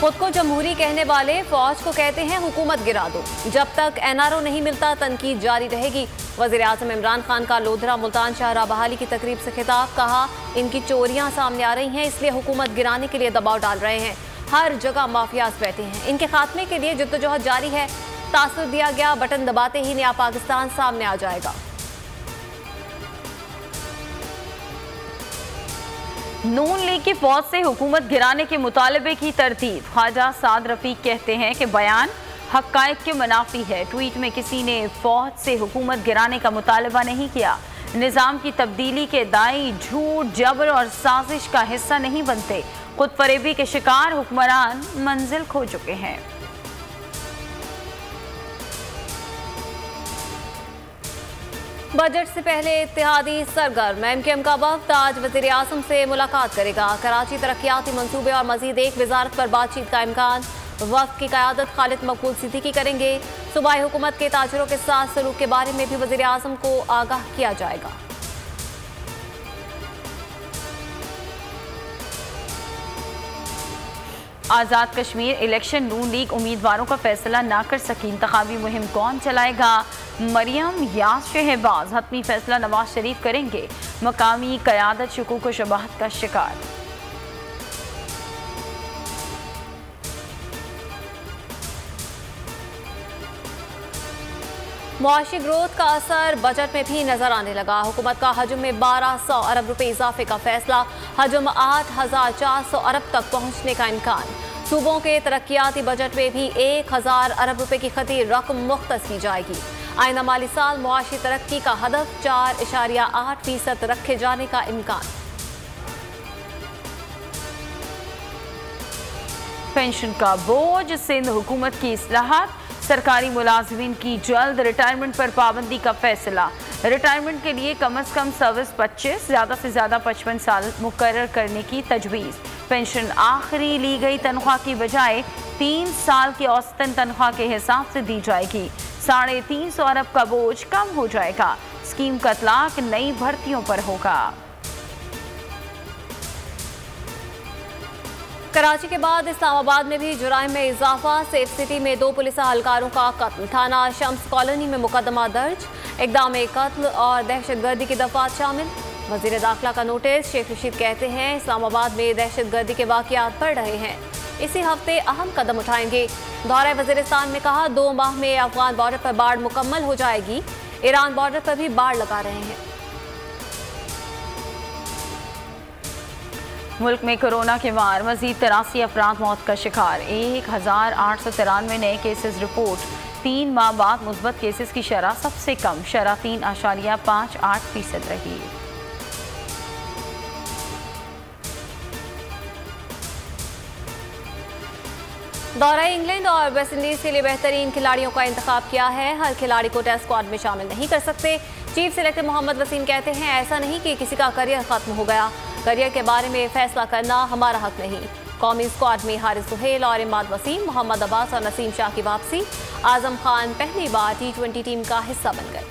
खुद को जमहूरी कहने वाले फौज को कहते हैं हुकूमत गिरा दो। जब तक NRO नहीं मिलता तनकीद जारी रहेगी। वज़ीर आज़म इमरान खान का लोधरा मुल्तान शाहराह बहाली की तकरीब से खिताब। कहा, इनकी चोरियां सामने आ रही हैं, इसलिए हुकूमत गिराने के लिए दबाव डाल रहे हैं। हर जगह माफियाज बैठे हैं, इनके खात्मे के लिए जद्दोजहद जारी है। तासुर दिया गया, बटन दबाते ही नया पाकिस्तान सामने आ जाएगा। नून लीग की फौज से हुकूमत गिराने के मुतालबे की तरतीब। ख्वाजा साद रफीक कहते हैं कि बयान हक़ाइक़ के मुनाफी है। ट्वीट में किसी ने फौज से हुकूमत गिराने का मुतालबा नहीं किया। निज़ाम की तब्दीली के दाई झूठ, जबर और साजिश का हिस्सा नहीं बनते। खुद फरेबी के शिकार हुक्मरान मंजिल खो चुके हैं। बजट से पहले इत्तेहादी सरगर्म। MKM का वफ्द आज वज़ीर आज़म से मुलाकात करेगा। कराची तरक्याती मंसूबे और मजीद एक वजारत पर बातचीत का इम्कान। वफ्द की क़यादत खालिद मकबूल सिद्दीकी करेंगे। सूबाई हुकूमत के ताजरों के साथ सलूक के बारे में भी वज़ीर आज़म को आगाह किया जाएगा। आज़ाद कश्मीर इलेक्शन, नून लीग उम्मीदवारों का फैसला ना कर सकी। इंतखाबी मुहिम कौन चलाएगा? मरियम या शहबाज? हतमी फैसला नवाज शरीफ करेंगे। मकामी क़यादत शुकूक व शुबहत का शिकार। मुआशी ग्रोथ का असर बजट में भी नजर आने लगा। हुकूमत का हजम में 1200 अरब रुपए इजाफे का फैसला। हजम 8400 अरब तक पहुंचने का इम्कान। सूबों के तरक्याती बजट में भी 1000 अरब रुपए की खती रकम मुख्तस की जाएगी। आइंदा माली साल मुआशी तरक्की का हदफ 4.8% रखे जाने का इम्कान। पेंशन का बोझ, सिंध हुकूमत की इस्लाहात। सरकारी मुलाजमीन की जल्द रिटायरमेंट पर पाबंदी का फैसला। रिटायरमेंट के लिए कम अज कम सर्विस 25, ज़्यादा से ज़्यादा 55 साल मुकर्रर करने की तजवीज़। पेंशन आखिरी ली गई तनख्वाह की बजाय 3 साल की औसतन तनख्वाह के हिसाब से दी जाएगी। 350 अरब का बोझ कम हो जाएगा। स्कीम का इतलाक नई भर्तियों पर होगा। कराची के बाद इस्लामाबाद में भी जुराइम में इजाफा। सेफ सिटी में 2 पुलिस अहलकारों का कत्ल। थाना शम्स कॉलोनी में मुकदमा दर्ज। इक़दाम कत्ल और दहशतगर्दी की दफात शामिल। वज़ीर दाखिला का नोटिस। शेख रशीद कहते हैं इस्लामाबाद में दहशतगर्दी के वाक़यात बढ़ रहे हैं, इसी हफ्ते अहम कदम उठाएंगे। दौरा वज़ीरिस्तान में कहा, 2 माह में अफगान बॉर्डर पर बाढ़ मुकम्मल हो जाएगी। ईरान बॉर्डर पर भी बाढ़ लगा रहे हैं। मुल्क में कोरोना के मार, मजीद 83 अफराद मौत का शिकार। 1893 नए केसेस रिपोर्ट। 3 माह बाद मुस्बत केसेस की शरह सबसे कम, शरह 3.58% रही। दौरा इंग्लैंड और वेस्ट इंडीज के लिए बेहतरीन खिलाड़ियों का इंतखाब किया है। हर खिलाड़ी को टेस्ट स्क्वाड में शामिल नहीं कर सकते। चीफ सेलेक्टर मोहम्मद वसीम कहते हैं, ऐसा नहीं कि किसी का करियर खत्म हो गया, करियर के बारे में फैसला करना हमारा हक नहीं। कौमी स्क्वाड में हारिस सुहेल और इमाद वसीम, मोहम्मद अब्बास और नसीम शाह की वापसी। आजम खान पहली बार T20 टीम का हिस्सा बन गए।